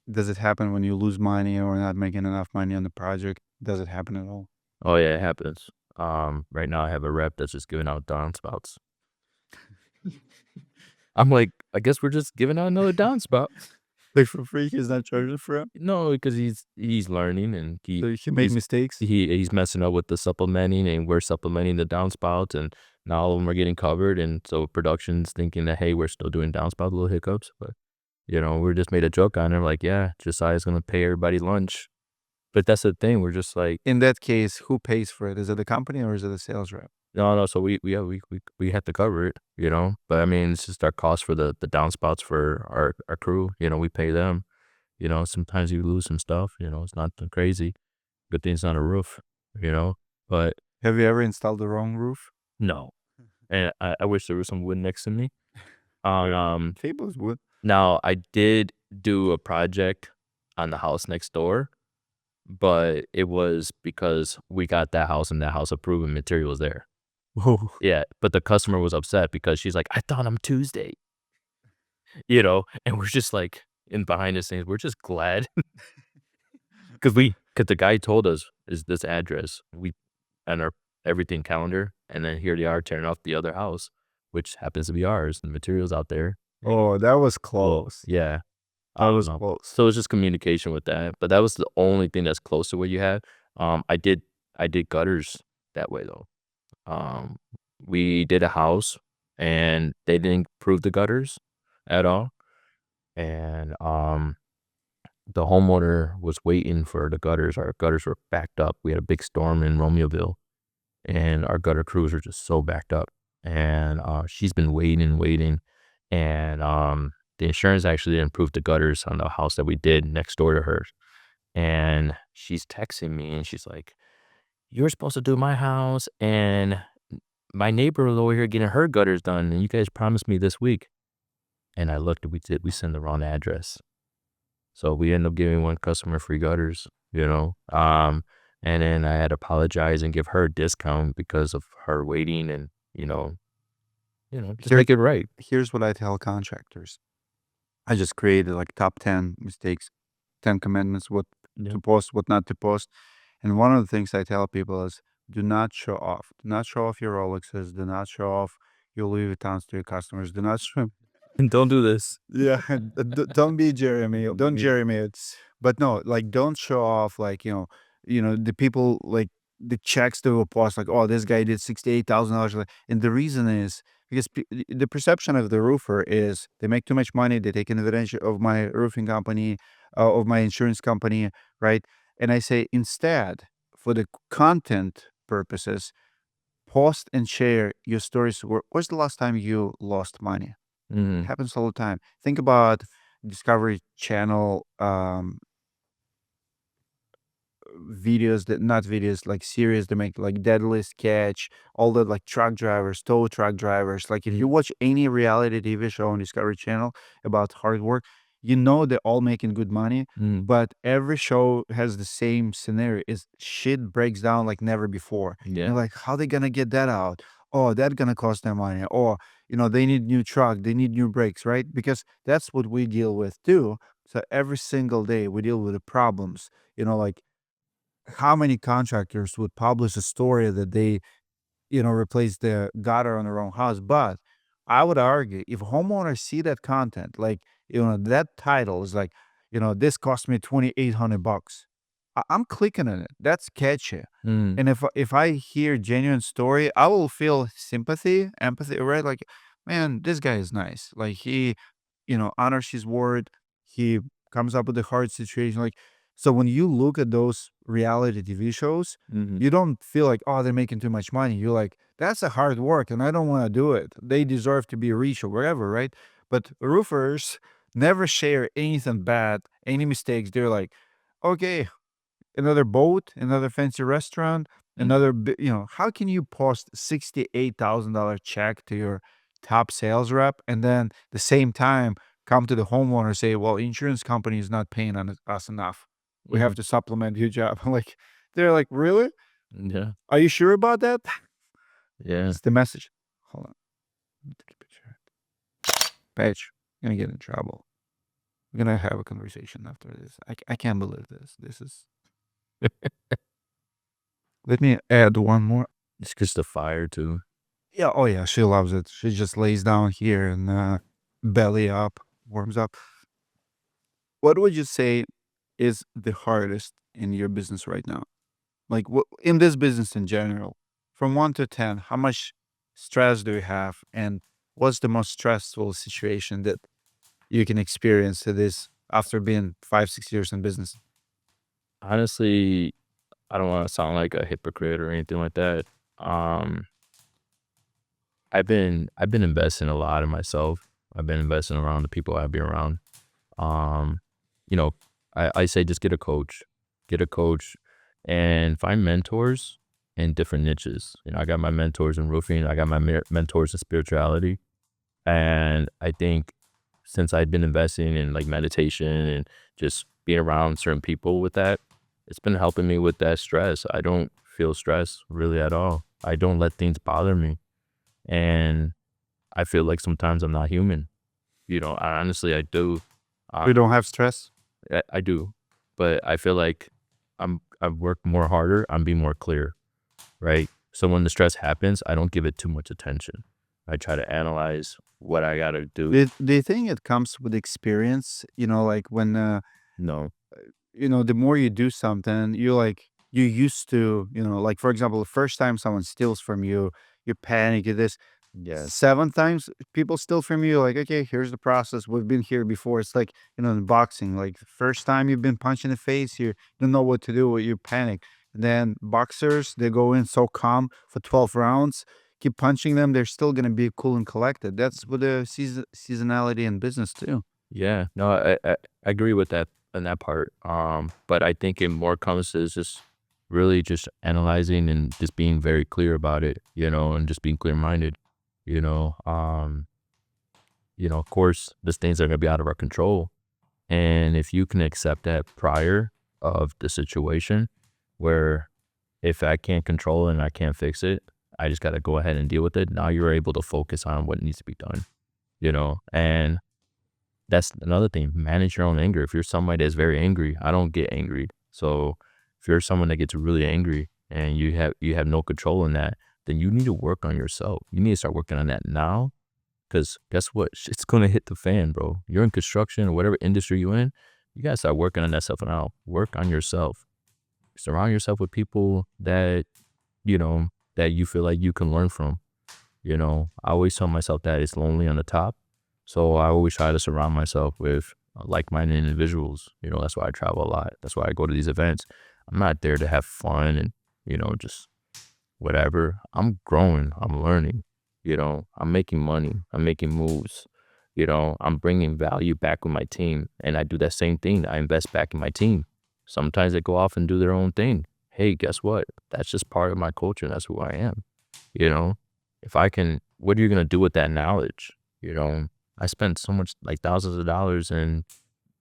does it happen when you lose money or not making enough money on the project? Does it happen at all? Oh yeah, it happens. Right now I have a rep that's just giving out downspouts. I'm like, I guess we're just giving out another downspout. Like for free, he's not charging for it. No, because he's learning and So he made mistakes. he's messing up with the supplementing and we're supplementing the downspouts and now all of them are getting covered and so production's thinking that hey, we're still doing downspout little hiccups, but we just made a joke on it like, yeah, Josiah's gonna pay everybody lunch. but that's the thing. We're just like, In that case, who pays for it? Is it the company or is it the sales rep? no, no. So we have to cover it, you know. But I mean, it's just our cost for the downspouts for our crew. You know, we pay them. You know, sometimes you lose some stuff. You know, it's not too crazy. Good thing it's not a roof. You know, but Have you ever installed the wrong roof? no. And I wish there was some wood next to me. Um, Fables would. Now I did do a project on the house next door, but it was because we got that house and that house approved and material was there. Whoa. Yeah, but the customer was upset because she's like, "I thought I'm Tuesday," you know, and we're just like in behind the scenes, we're just glad because the guy told us is this address. We on our everything calendar, and then here they are tearing off the other house, which happens to be ours. The materials out there. Oh, that was Well, close. yeah. That was Um, close. so it's just communication with that, but that was the only thing that's close to what you had. I did gutters that way though. Um, we did a house and they didn't prove the gutters at all. And the homeowner was waiting for the gutters. Our gutters were backed up. We had a big storm in Romeoville and our gutter crews are just so backed up. And she's been waiting and waiting. And the insurance actually didn't prove the gutters on the house that we did next door to hers. And she's texting me and she's like, "You're supposed to do my house and my neighbor was over here getting her gutters done and you guys promised me this week." And I looked and we sent the wrong address. So we ended up giving one customer free gutters, you know. And then I had to apologize and give her a discount because of her waiting and, just Here, make it right. here's what I tell contractors. I just created like top 10 mistakes, 10 commandments, what Yeah. to post, what not to post. And one of the things I tell people is do not show off. Do not show off your Rolexes. Do not show off your Louis Vuittons to your customers. Do not show. And don't do this. Yeah, don't be Jeremy. Don't Me. Jeremy. But no, like don't show off like the people like the checks they will post like, oh, this guy did $68,000. And the reason is because the perception of the roofer is they make too much money. They take advantage of my roofing company, of my insurance company, right? And I say instead, for the content purposes, post and share your stories. Where's the last time you lost money? Mhm. Happens all the time. Think about Discovery Channel videos that not videos like series they make like Deadliest Catch, all the like truck drivers, tow truck drivers. Like if you watch any reality TV show on Discovery Channel about hard work, they're all making good money. Mhm. But every show has the same scenario. Is shit breaks down like never before. Yeah. You're like, how they gonna get that out? Oh, that's gonna cost them money. Or they need new truck, they need new brakes, right? Because that's what we deal with too. So every single day we deal with the problems. Like how many contractors would publish a story that they, replace the gutter on their own house? But I would argue if homeowners see that content, like, that title is like, this cost me $2,800. I'm clicking on it. That's catchy. Mhm. And if I hear genuine story, I will feel sympathy, empathy, right? Like, man, this guy is nice. Like he honors his word. He comes up with a hard situation. Like, so when you look at those reality TV shows, Mhm. you don't feel like, oh, they're making too much money. You're like, that's a hard work and I don't want to do it. They deserve to be rich or wherever, right? But roofers never share anything bad, any mistakes. They're like, okay, another boat, another fancy restaurant, Mhm. how can you post $68,000 check to your top sales rep and then the same time come to the homeowner and say, well, insurance company is not paying us enough. We have Mhm. to supplement your job. Like, they're like, really? Yeah. Are you sure about that? Yeah. It's the message. Hold on. Let me take a picture. Patch, I'm gonna get in trouble. We're gonna have a conversation after this. I can't believe this. This is. Let me add one more. It's just the fire too. Yeah, oh yeah, she loves it. She just lays down here and belly up, warms up. What would you say is the hardest in your business right now? Like in this business in general, from 1 to 10, how much stress do you have and what's the most stressful situation that you can experience to this after being 5, 6 years in business? Honestly, I don't want to sound like a hypocrite or anything like that. Um, I've been investing a lot in myself. I've been investing around the people I've been around. Um, you know, I say just get a coach, and find mentors in different niches. I got my mentors in roofing. I got my mentors in spirituality, and I think since I've been investing in like meditation and just being around certain people with that, it's been helping me with that stress. I don't feel stress really at all. I don't let things bother me. And I feel like sometimes I'm not human. Honestly, I do. We Um, don't have stress. I do, but I feel like I've worked more harder. I'm being more clear, right? So when the stress happens, I don't give it too much attention. I try to analyze what I gotta do. Do you think it comes with experience? Like when No, the more you do something, you used to, like for example, the first time someone steals from you, you panic. This yes, seven times people steal from you, like, okay, here's the process. We've been here before. It's like, in boxing, like the first time you've been punched in the face, you don't know what to do, you panic. And then boxers, they go in so calm for 12 rounds, keep punching them, they're still gonna be cool and collected. That's with the seasonality in business too. yeah, no, I agree with that in that part. But I think it more comes to just really just analyzing and just being very clear about it, and just being clear minded. You know, um, of course, these things are gonna be out of our control. And if you can accept that prior of the situation where if I can't control it and I can't fix it, I just got to go ahead and deal with it. Now you're able to focus on what needs to be done, and that's another thing. Manage your own anger. If you're somebody that's very angry, I don't get angry. So if you're someone that gets really angry and you have no control in that, then you need to work on yourself. You need to start working on that now. Because guess what? Shit's gonna hit the fan, bro. You're in construction or whatever industry you're in. You gotta start working on that stuff now. Work on yourself. Surround yourself with people that you feel like you can learn from. I always tell myself that it's lonely on the top. So I always try to surround myself with like-minded individuals. That's why I travel a lot. That's why I go to these events. I'm not there to have fun and, just whatever. I'm growing. I'm learning. I'm making money. I'm making moves. I'm bringing value back with my team. And I do that same thing. I invest back in my team. Sometimes they go off and do their own thing. Hey, guess what? That's just part of my culture. That's who I am. You know, if I can, what are you going to do with that knowledge? I spent so much, like thousands of dollars in,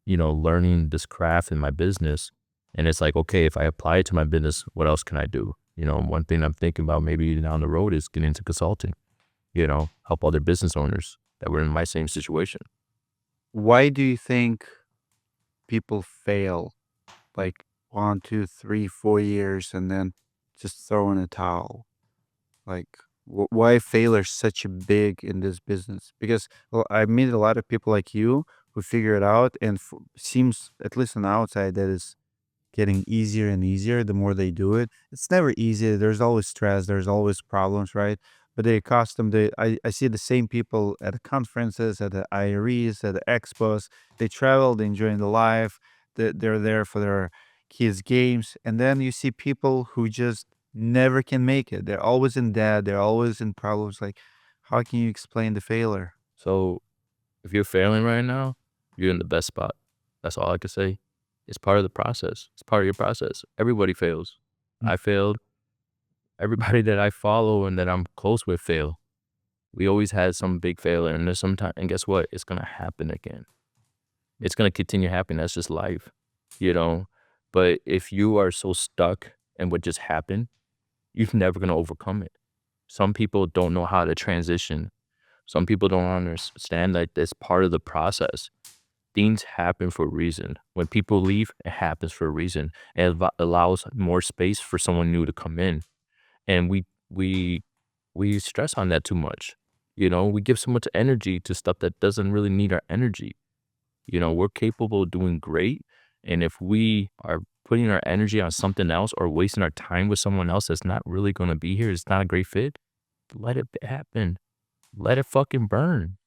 learning this craft in my business. And it's like, okay, if I apply it to my business, what else can I do? One thing I'm thinking about maybe down the road is getting into consulting, help other business owners that were in my same situation. Why do you think people fail? Like 1, 2, 3, 4 years, and then just throw in a towel. Like, why failure such a big in this business? Because I meet a lot of people like you who figure it out, and seems, at least on the outside, that is getting easier and easier the more they do it. It's never easy. There's always stress. There's always problems, right? But they accustomed to. I see the same people at the conferences, at the IREs, at the expos. They travel, they enjoying the life. They're there for their kids' games, and then you see people who just never can make it. They're always in debt. They're always in problems. Like, how can you explain the failure? So if you're failing right now, you're in the best spot. That's all I can say. It's part of the process. It's part of your process. Everybody fails. Mm. I failed. Everybody that I follow and that I'm close with fail. We always had some big failure, and there's some time, and guess what? It's gonna happen again. It's gonna continue happening. That's just life, you know. But if you are so stuck in what just happened, you're never gonna overcome it. Some people don't know how to transition. Some people don't understand that that's part of the process. Things happen for a reason. When people leave, it happens for a reason. And it allows more space for someone new to come in. And we stress on that too much. We give so much energy to stuff that doesn't really need our energy. We're capable of doing great. And if we are putting our energy on something else or wasting our time with someone else that's not really going to be here, it's not a great fit, let it happen. Let it fucking burn.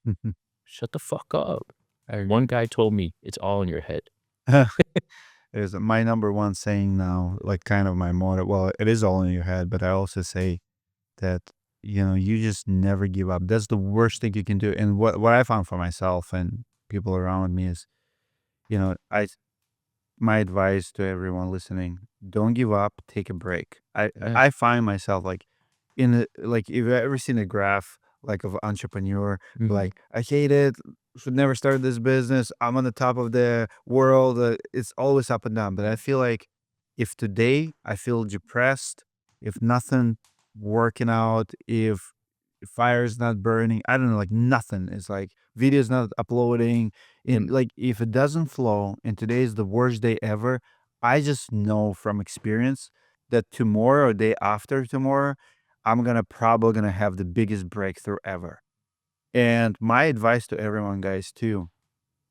Shut the fuck up. One guy told me it's all in your head. is my number one saying now, like kind of my motto. Well, it is all in your head, but I also say that, you just never give up. That's the worst thing you can do. And what I found for myself and people around me is, I my advice to everyone listening: don't give up, take a break. I Yeah. I find myself like in the like if you've ever seen a graph like of entrepreneur, Mhm. like I hate it, should never start this business. I'm on the top of the world. It's always up and down. But I feel like if today I feel depressed, if nothing working out, if fire is not burning, I don't know, like nothing is like video's not uploading, and And like if it doesn't flow and today is the worst day ever, I just know from experience that tomorrow or day after tomorrow, I'm gonna probably gonna have the biggest breakthrough ever. And my advice to everyone, guys, too,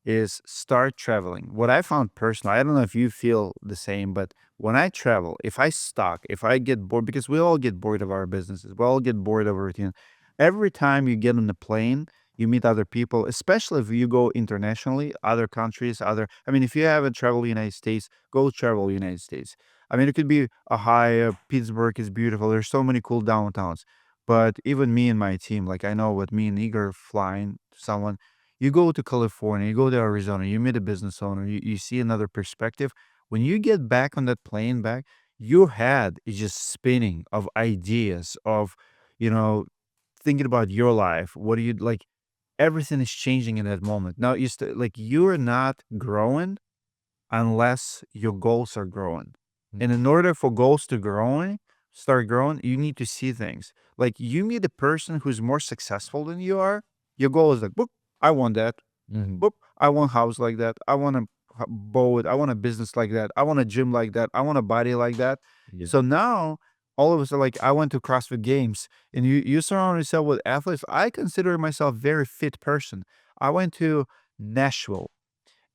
is start traveling. What I found personally, I don't know if you feel the same, but when I travel, if I stuck, if I get bored, because we all get bored of our businesses, we all get bored of routine. Every time you get on the plane, you meet other people, especially if you go internationally, other countries, I mean, if you haven't traveled the United States, go travel United States. I mean, it could be Ohio, Pittsburgh is beautiful. There's so many cool downtowns. But even me and my team, like I know with me and Igor flying someone, you go to California, you go to Arizona, you meet a business owner, you see another perspective. When you get back on that plane back, your head is just spinning of ideas, of, you know, thinking about your life. What do you like? Everything is changing in that moment. Now, like you're not growing unless your goals are growing. And in order for goals to start growing, you need to see things. Like you meet a person who's more successful than you are, your goal is like, boop, I want that. Mhm. Boop, I want a house like that. I want a boat. I want a business like that. I want a gym like that. I want a body like that. Yeah. So now all of us are like, I went to CrossFit Games, and you surround yourself with athletes. I consider myself a very fit person. I went to Nashville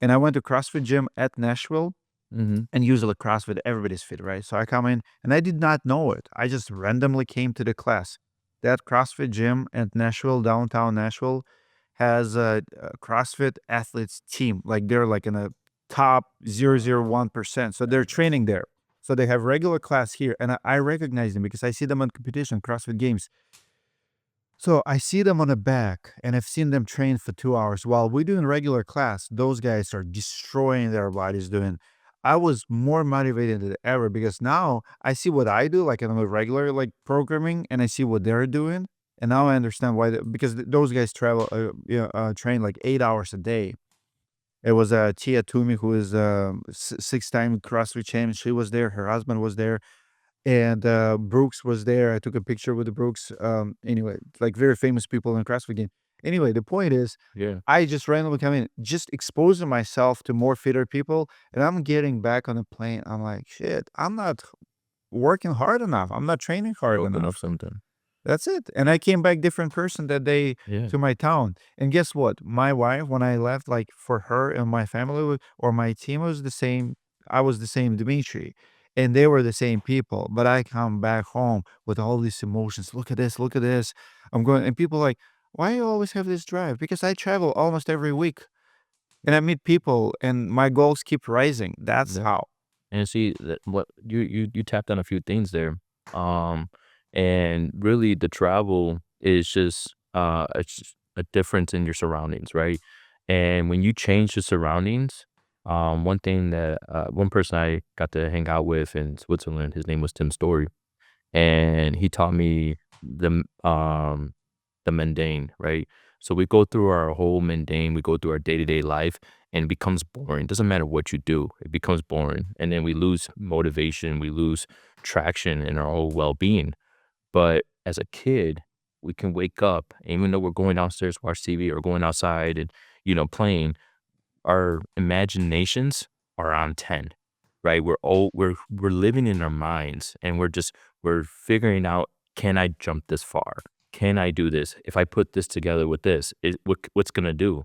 and I went to CrossFit gym at Nashville, Mhm. and usually CrossFit, everybody's fit, right? So I come in and I did not know it. I just randomly came to the class. That CrossFit gym at Nashville, downtown Nashville, has a CrossFit athletes team. Like they're like in a top 0.001%. So they're training there. So they have regular class here. And I recognize them because I see them on competition, CrossFit Games. So I see them on the back and I've seen them train for 2 hours. While we're doing regular class, those guys are destroying their bodies doing. I was more motivated than ever because now I see what I do, like in a regular like programming, and I see what they're doing. And now I understand why, because those guys train like 8 hours a day. It was Tia Toomey, who is 6-time CrossFit champion. She was there. Her husband was there, and Brooks was there. I took a picture with the Brooks. Anyway, like very famous people in the CrossFit game. Anyway, the point is, Yeah. I just randomly come in, just exposing myself to more fitter people, and I'm getting back on the plane. I'm like, shit, I'm not working hard enough. I'm not training hard Open up enough. something. That's it. And I came back different person that day Yeah. to my town. And guess what? My wife, when I left, like for her and my family or my team was the same. I was the same Dimitri. And they were the same people. But I come back home with all these emotions. Look at this, look at this. I'm going, and people like, why you always have this drive? Because I travel almost every week and I meet people and my goals keep rising. That's Yeah. how. And see that what you tapped on a few things there. Um, and really the travel is just it's just a difference in your surroundings, right? And when you change your surroundings, one thing that one person I got to hang out with in Switzerland, his name was Tim Story, and he taught me the mundane, right? So we go through our whole mundane, we go through our day-to-day life, and it becomes boring. Doesn't matter what you do, it becomes boring. And then we lose motivation, we lose traction in our whole well-being. But as a kid, we can wake up, even though we're going downstairs to watch TV or going outside and, playing, our imaginations are on 10, right? We're living in our minds and we're figuring out, can I jump this far? Can I do this? If I put this together with this, what's gonna do?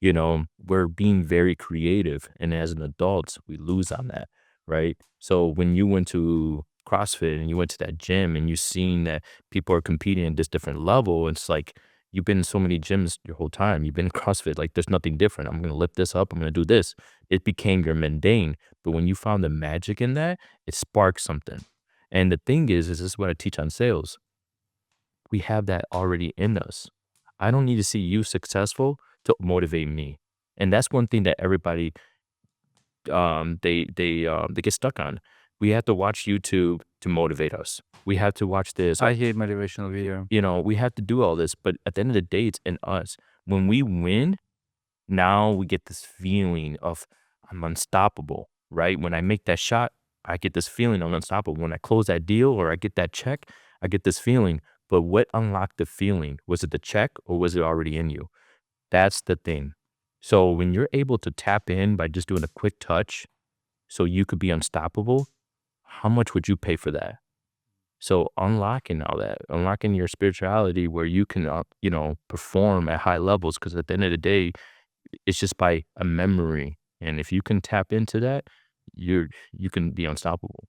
We're being very creative, and as an adult, we lose on that, right? So when you went to CrossFit and you went to that gym and you seen that people are competing at this different level, it's like you've been in so many gyms your whole time. You've been in CrossFit. Like there's nothing different. I'm gonna lift this up. I'm gonna do this. It became your mundane. But when you found the magic in that, it sparked something. And the thing is this is what I teach on sales. We have that already in us. I don't need to see you successful to motivate me. And that's one thing that everybody they get stuck on. We have to watch YouTube to motivate us. We have to watch this. I hate motivational video. You know, we have to do all this, but at the end of the day, it's in us. When we win, now we get this feeling of I'm unstoppable, right? When I make that shot, I get this feeling I'm unstoppable. When I close that deal or I get that check, I get this feeling. But what unlocked the feeling? Was it the check or was it already in you? That's the thing. So when you're able to tap in by just doing a quick touch so you could be unstoppable, how much would you pay for that? So unlocking all that, unlocking your spirituality where you can, perform at high levels. Because at the end of the day, it's just by a memory. And if you can tap into that, you can be unstoppable,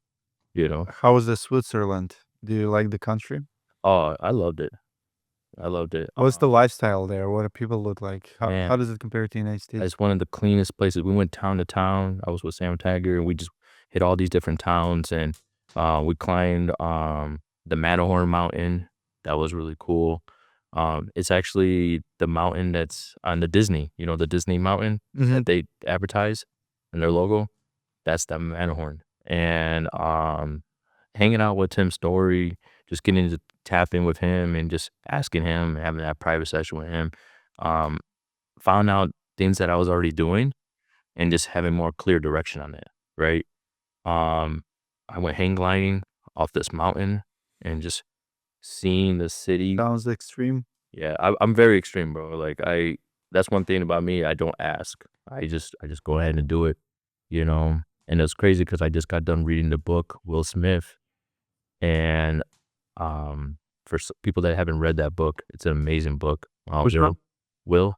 you know? How was the Switzerland? Do you like the country? Oh, I loved it. I loved it. What's the lifestyle there? What do people look like? Man, How does it compare to the United States? it's one of the cleanest places. We went town to town. I was with Sam Tiger, and we just hit all these different towns, and we climbed the Matterhorn mountain. That was really cool. It's actually the mountain that's on the Disney, the Disney mountain that they advertise in their logo. That's the Matterhorn. And hanging out with Tim Story, just getting to tap in with him and just asking him, having that private session with him. Um, Found out things that I was already doing and just having more clear direction on it, right? I went hang gliding off this mountain and just seeing the city. Sounds extreme. Yeah, I'm very extreme, bro. That's one thing about me. I don't ask. I just go ahead and do it, you know. And it's crazy because I just got done reading the book Will Smith, and for people that haven't read that book, it's an amazing book. Which one? Will.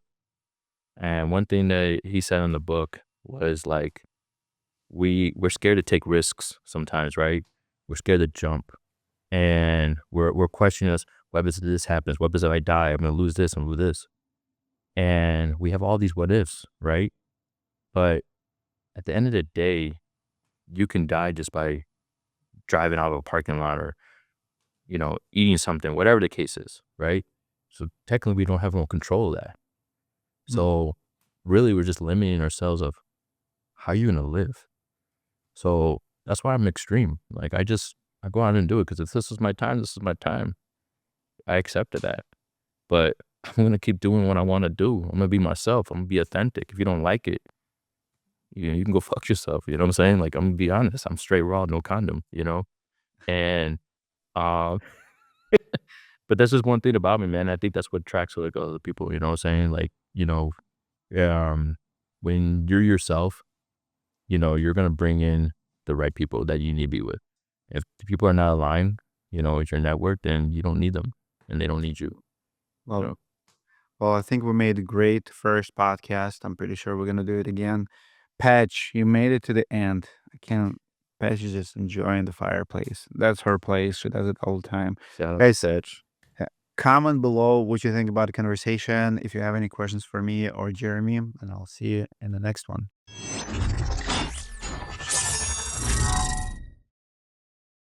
And one thing that he said in the book was like, we're scared to take risks sometimes, right? We're scared to jump, and we're questioning us. What if this happens? What if I die? I'm gonna lose this. I'm gonna lose this. And we have all these what ifs, right? But at the end of the day, you can die just by driving out of a parking lot or, eating something, whatever the case is, right? So technically we don't have no control of that. So really we're just limiting ourselves of how you gonna live. So that's why I'm extreme. Like I go out and do it because if this is my time, this is my time. I accepted that. But I'm gonna keep doing what I want to do. I'm gonna be myself. I'm gonna be authentic. If you don't like it, you can go fuck yourself. You know what I'm saying? Like I'm gonna be honest. I'm straight raw, no condom. And uh, but that's just one thing about me, man. I think that's what attracts like other people. You know what I'm saying? Like when you're yourself, you're gonna bring in the right people that you need to be with. If the people are not aligned, with your network, then you don't need them, and they don't need you. Well, So, well, I think we made a great first podcast. I'm pretty sure we're gonna do it again. Patch, you made it to the end. I can't. Patch is just enjoying the fireplace. That's her place. She does it all the time. shout out to Guys, Sedge. comment below what you think about the conversation. If you have any questions for me or Jeremy, and I'll see you in the next one.